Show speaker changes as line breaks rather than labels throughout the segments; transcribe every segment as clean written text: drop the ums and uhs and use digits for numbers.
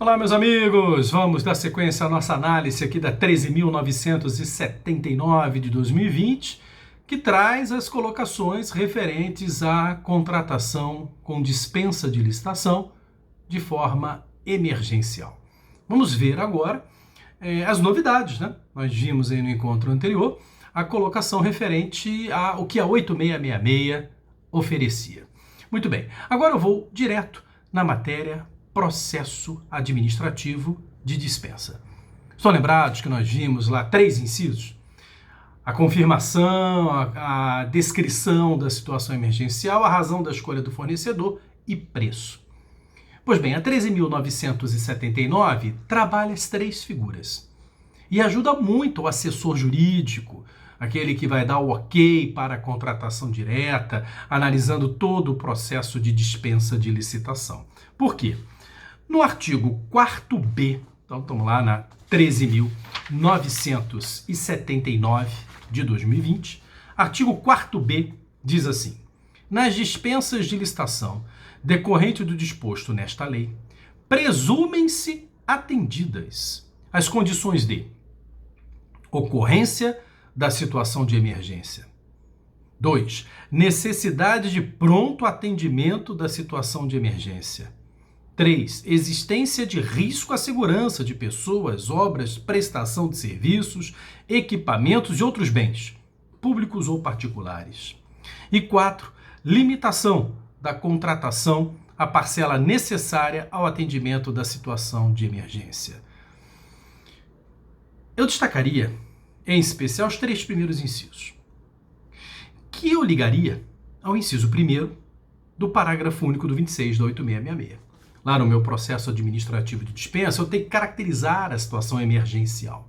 Olá, meus amigos! Vamos dar sequência à nossa análise aqui da 13.979 de 2020, que traz as colocações referentes à contratação com dispensa de licitação de forma emergencial. Vamos ver agora as novidades, né? Nós vimos aí no encontro anterior a colocação referente ao que a 8666 oferecia. Muito bem, agora eu vou direto na matéria processo administrativo de dispensa. Estão lembrados que nós vimos lá 3 incisos? A confirmação, a descrição da situação emergencial, a razão da escolha do fornecedor e preço. Pois bem, a 13.979 trabalha as 3 figuras e ajuda muito o assessor jurídico, aquele que vai dar o ok para a contratação direta, analisando todo o processo de dispensa de licitação. Por quê? No artigo 4B, então estamos lá na 13.979 de 2020, artigo 4B diz assim: nas dispensas de licitação decorrente do disposto nesta lei, presumem-se atendidas as condições de ocorrência da situação de emergência. 2. Necessidade de pronto atendimento da situação de emergência. 3. Existência de risco à segurança de pessoas, obras, prestação de serviços, equipamentos e outros bens, públicos ou particulares. E 4. Limitação da contratação à parcela necessária ao atendimento da situação de emergência. Eu destacaria, em especial, os 3 primeiros incisos, que eu ligaria ao inciso 1º do parágrafo único do 26 da 8666. Lá no meu processo administrativo de dispensa, eu tenho que caracterizar a situação emergencial.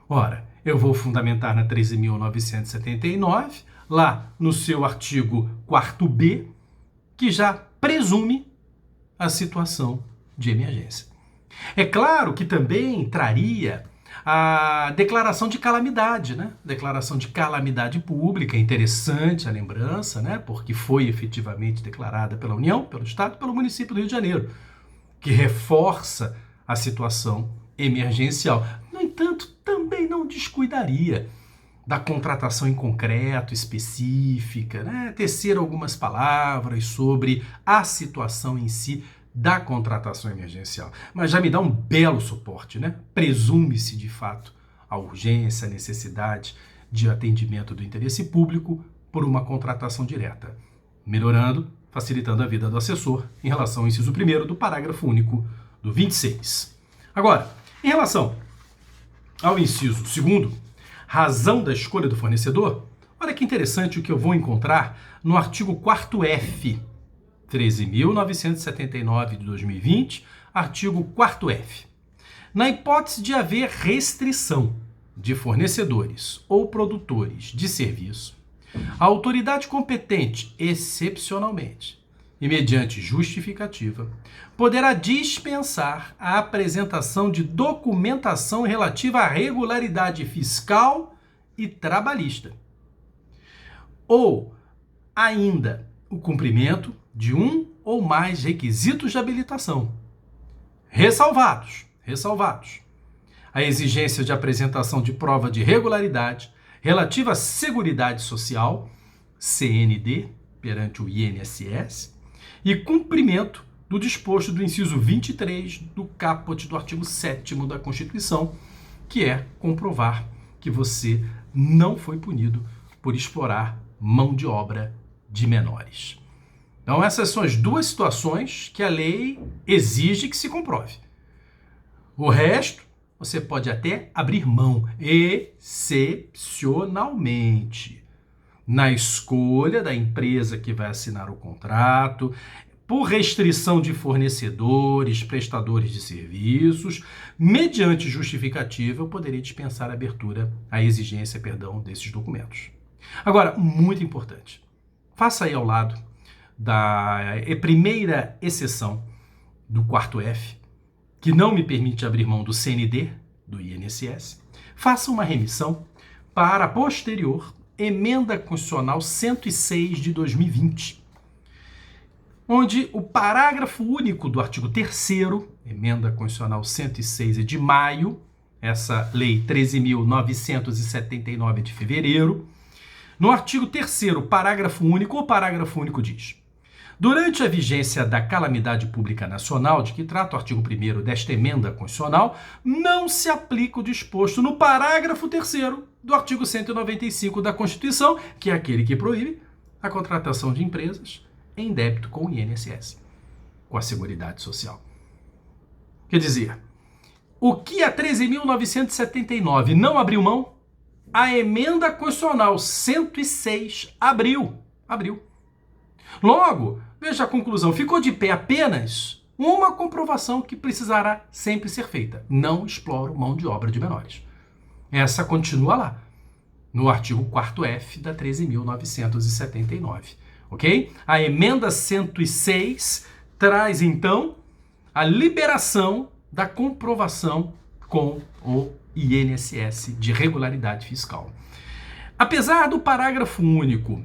Ora, eu vou fundamentar na 13.979, lá no seu artigo 4B, que já presume a situação de emergência. É claro que também traria a declaração de calamidade, né? Declaração de calamidade pública, interessante a lembrança, né? Porque foi efetivamente declarada pela União, pelo Estado e pelo município do Rio de Janeiro, que reforça a situação emergencial. No entanto, também não descuidaria da contratação em concreto, específica, né? Tecer algumas palavras sobre a situação em si da contratação emergencial. Mas já me dá um belo suporte, né? Presume-se, de fato, a urgência, a necessidade de atendimento do interesse público por uma contratação direta, melhorando, facilitando a vida do assessor em relação ao inciso 1º do parágrafo único do 26. Agora, em relação ao inciso 2º, razão da escolha do fornecedor, olha que interessante o que eu vou encontrar no artigo 4F, 13.979 de 2020, artigo 4F. Na hipótese de haver restrição de fornecedores ou produtores de serviço, a autoridade competente, excepcionalmente e mediante justificativa, poderá dispensar a apresentação de documentação relativa à regularidade fiscal e trabalhista, ou ainda o cumprimento de um ou mais requisitos de habilitação, ressalvados, a exigência de apresentação de prova de regularidade relativa à Seguridade Social, CND, perante o INSS, e cumprimento do disposto do inciso 23 do caput do artigo 7º da Constituição, que é comprovar que você não foi punido por explorar mão de obra de menores. Então, essas são as 2 situações que a lei exige que se comprove. O resto, você pode até abrir mão, excepcionalmente, na escolha da empresa que vai assinar o contrato, por restrição de fornecedores, prestadores de serviços, mediante justificativa, eu poderia dispensar a exigência desses documentos. Agora, muito importante, faça aí ao lado da primeira exceção do 4F, que não me permite abrir mão do CND, do INSS, faça uma remissão para a posterior Emenda Constitucional 106 de 2020, onde o parágrafo único do artigo 3º, emenda constitucional 106 de maio, essa lei 13.979 de fevereiro, no artigo 3º, parágrafo único, o parágrafo único diz: durante a vigência da calamidade pública nacional, de que trata o artigo 1º desta emenda constitucional, não se aplica o disposto no parágrafo 3º do artigo 195 da Constituição, que é aquele que proíbe a contratação de empresas em débito com o INSS, com a Seguridade Social. Quer dizer, o que a 13.979 não abriu mão, a emenda constitucional 106 abriu. Logo, veja a conclusão, ficou de pé apenas uma comprovação que precisará sempre ser feita: não exploro mão de obra de menores. Essa continua lá, no artigo 4º da 13.979, ok? A emenda 106 traz, então, a liberação da comprovação com o INSS de regularidade fiscal. Apesar do parágrafo único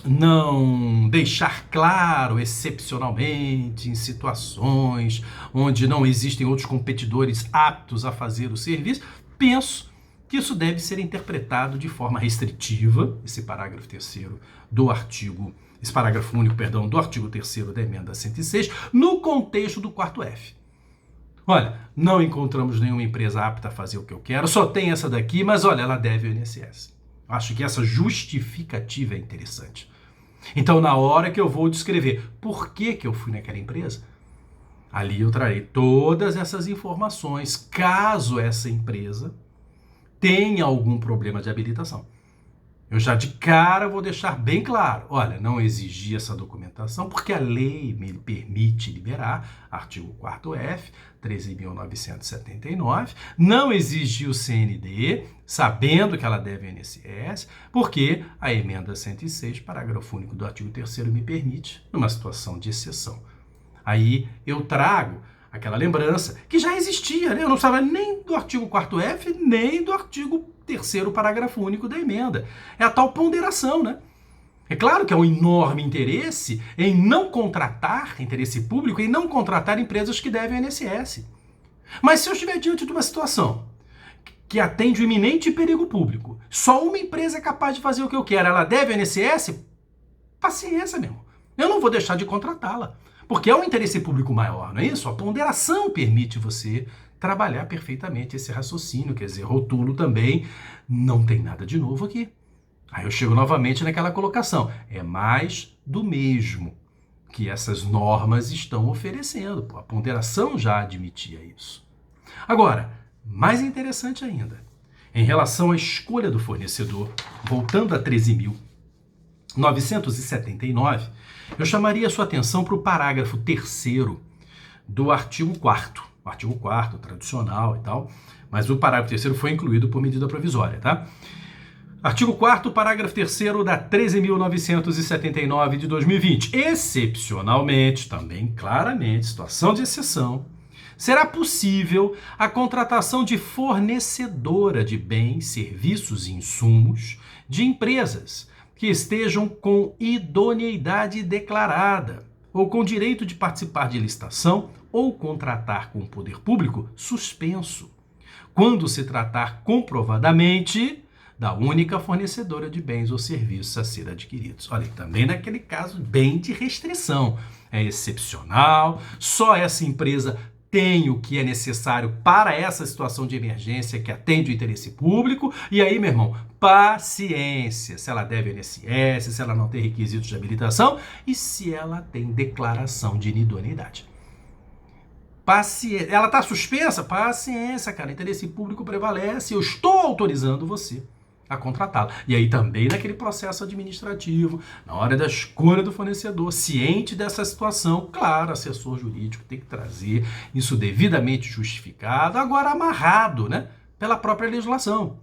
não deixar claro, excepcionalmente, em situações onde não existem outros competidores aptos a fazer o serviço, penso que isso deve ser interpretado de forma restritiva, esse parágrafo único, do artigo 3º da emenda 106, no contexto do 4F. Olha, não encontramos nenhuma empresa apta a fazer o que eu quero, só tem essa daqui, mas olha, ela deve ao INSS. Acho que essa justificativa é interessante. Então, na hora que eu vou descrever por que eu fui naquela empresa, ali eu trarei todas essas informações, caso essa empresa tenha algum problema de habilitação. Eu já de cara vou deixar bem claro, olha, não exigi essa documentação porque a lei me permite liberar, artigo 4F, 13.979, não exigi o CND, sabendo que ela deve ao INSS, porque a emenda 106, parágrafo único do artigo 3º me permite, numa situação de exceção. Aí eu trago aquela lembrança que já existia, né? Eu não precisava nem do artigo 4F, nem do artigo 3º, parágrafo único da emenda. É a tal ponderação, né? É claro que há um enorme interesse em não contratar, interesse público, em não contratar empresas que devem ao INSS. Mas se eu estiver diante de uma situação que atende o iminente perigo público, só uma empresa é capaz de fazer o que eu quero, ela deve ao INSS, paciência, meu irmão. Eu não vou deixar de contratá-la. Porque é um interesse público maior, não é isso? A ponderação permite você trabalhar perfeitamente esse raciocínio, quer dizer, rotulo também, não tem nada de novo aqui. Aí eu chego novamente naquela colocação, é mais do mesmo que essas normas estão oferecendo. A ponderação já admitia isso. Agora, mais interessante ainda, em relação à escolha do fornecedor, voltando a 13.979, eu chamaria a sua atenção para o parágrafo 3º do artigo 4º. O artigo 4º, tradicional e tal, mas o parágrafo 3º foi incluído por medida provisória, tá? Artigo 4º, parágrafo 3º da 13.979 de 2020. Excepcionalmente, também claramente, situação de exceção, será possível a contratação de fornecedora de bens, serviços e insumos de empresas que estejam com idoneidade declarada ou com direito de participar de licitação ou contratar com o poder público suspenso, quando se tratar comprovadamente da única fornecedora de bens ou serviços a ser adquiridos. Olha, também naquele caso bem de restrição, é excepcional, só essa empresa tem o que é necessário para essa situação de emergência que atende o interesse público, e aí, meu irmão, paciência, se ela deve ao INSS, se ela não tem requisitos de habilitação e se ela tem declaração de inidoneidade. Paciência. Ela está suspensa? Paciência, cara, interesse público prevalece, eu estou autorizando você a contratá-la. E aí também naquele processo administrativo, na hora da escolha do fornecedor, ciente dessa situação, claro, assessor jurídico tem que trazer isso devidamente justificado, agora amarrado, né, pela própria legislação.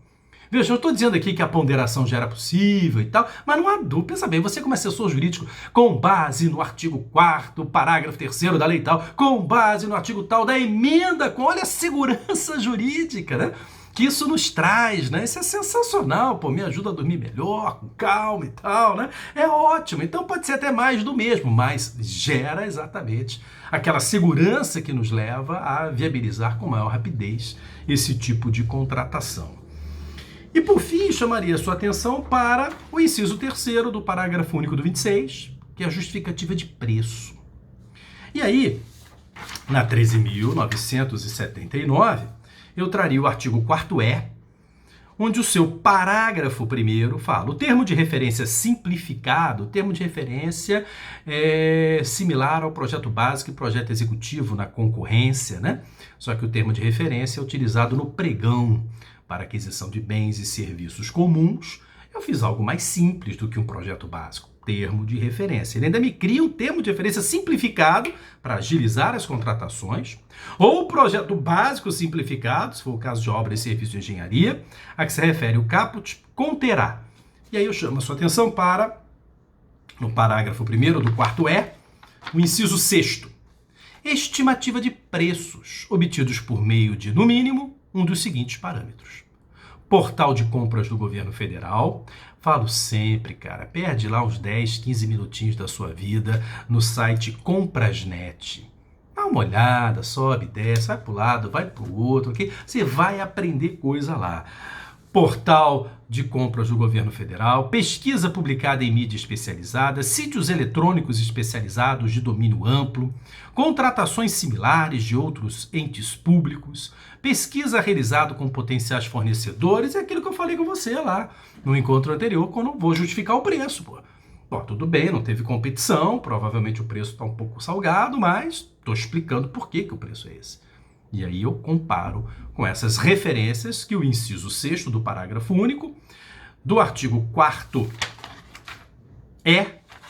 Veja, eu estou dizendo aqui que a ponderação já era possível e tal, mas não há dúvida. Pensa bem, você como assessor jurídico, com base no artigo 4º, parágrafo 3º da lei tal, com base no artigo tal da emenda, olha a segurança jurídica, né? que isso nos traz, né? Isso é sensacional, pô, me ajuda a dormir melhor, com calma e tal, né? É ótimo, então pode ser até mais do mesmo, mas gera exatamente aquela segurança que nos leva a viabilizar com maior rapidez esse tipo de contratação. E por fim, chamaria a sua atenção para o inciso 3º do parágrafo único do 26, que é a justificativa de preço. E aí, na 13.979, eu traria o artigo 4º, onde o seu parágrafo 1º fala: o termo de referência simplificado, o termo de referência é similar ao projeto básico e projeto executivo na concorrência, né? Só que o termo de referência é utilizado no pregão para aquisição de bens e serviços comuns. Eu fiz algo mais simples do que um projeto básico, termo de referência. Ele ainda me cria um termo de referência simplificado para agilizar as contratações, ou o projeto básico simplificado, se for o caso de obra e serviço de engenharia, a que se refere o caput, conterá. E aí eu chamo a sua atenção para, no parágrafo 1º do 4º, o inciso 6º. Estimativa de preços obtidos por meio de, no mínimo, um dos seguintes parâmetros: portal de compras do governo federal. Falo sempre, cara, perde lá uns 10, 15 minutinhos da sua vida no site Comprasnet. Dá uma olhada, sobe, desce, vai para o lado, vai para o outro, ok? Você vai aprender coisa lá. Portal de compras do governo federal, pesquisa publicada em mídia especializada, sítios eletrônicos especializados de domínio amplo, contratações similares de outros entes públicos, pesquisa realizada com potenciais fornecedores, é aquilo que eu falei com você lá no encontro anterior, quando eu vou justificar o preço, pô. Bom, tudo bem, não teve competição, provavelmente o preço está um pouco salgado, mas estou explicando por que o preço é esse. E aí eu comparo com essas referências que o inciso 6º do parágrafo único do artigo 4º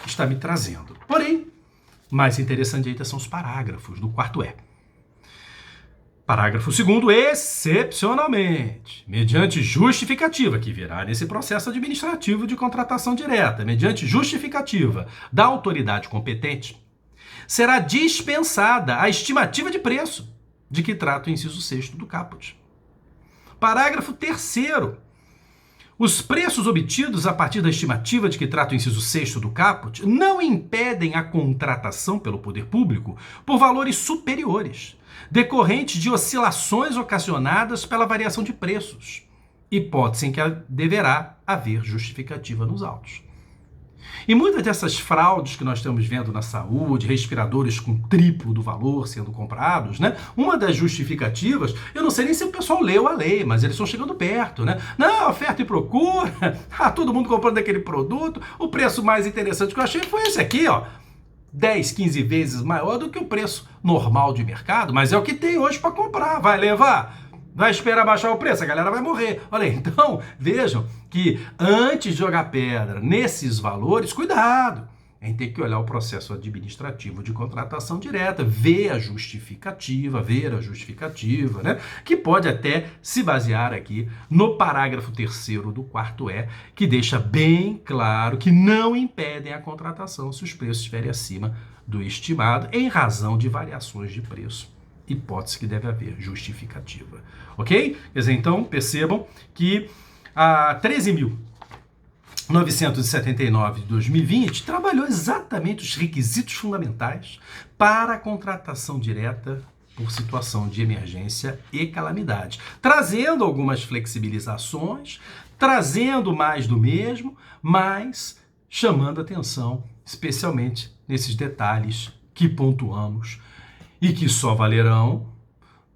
está me trazendo. Porém, mais interessante ainda são os parágrafos do 4º. Parágrafo 2º, excepcionalmente, mediante justificativa, que virá nesse processo administrativo de contratação direta, mediante justificativa da autoridade competente, será dispensada a estimativa de preço de que trata o inciso 6º do caput. Parágrafo 3º. Os preços obtidos a partir da estimativa de que trata o inciso 6º do caput não impedem a contratação pelo poder público por valores superiores, decorrentes de oscilações ocasionadas pela variação de preços, hipótese em que deverá haver justificativa nos autos. E muitas dessas fraudes que nós estamos vendo na saúde, respiradores com triplo do valor sendo comprados, né? Uma das justificativas, eu não sei nem se o pessoal leu a lei, mas eles estão chegando perto, né? Não, oferta e procura, todo mundo comprando aquele produto, o preço mais interessante que eu achei foi esse aqui, ó. 10, 15 vezes maior do que o preço normal de mercado, mas é o que tem hoje para comprar, vai levar? Vai esperar baixar o preço, a galera vai morrer. Olha aí, então, vejam que antes de jogar pedra nesses valores, cuidado. A gente tem que olhar o processo administrativo de contratação direta, ver a justificativa, né? Que pode até se basear aqui no parágrafo 3º do 4º, que deixa bem claro que não impedem a contratação se os preços estiverem acima do estimado, em razão de variações de preço. Hipótese que deve haver justificativa, ok? Quer dizer, então, percebam que a 13.979 de 2020 trabalhou exatamente os requisitos fundamentais para a contratação direta por situação de emergência e calamidade, trazendo algumas flexibilizações, trazendo mais do mesmo, mas chamando atenção especialmente nesses detalhes que pontuamos e que só valerão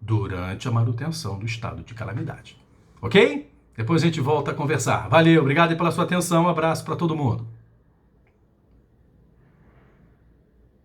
durante a manutenção do estado de calamidade. Ok? Depois a gente volta a conversar. Valeu, obrigado pela sua atenção, um abraço para todo mundo.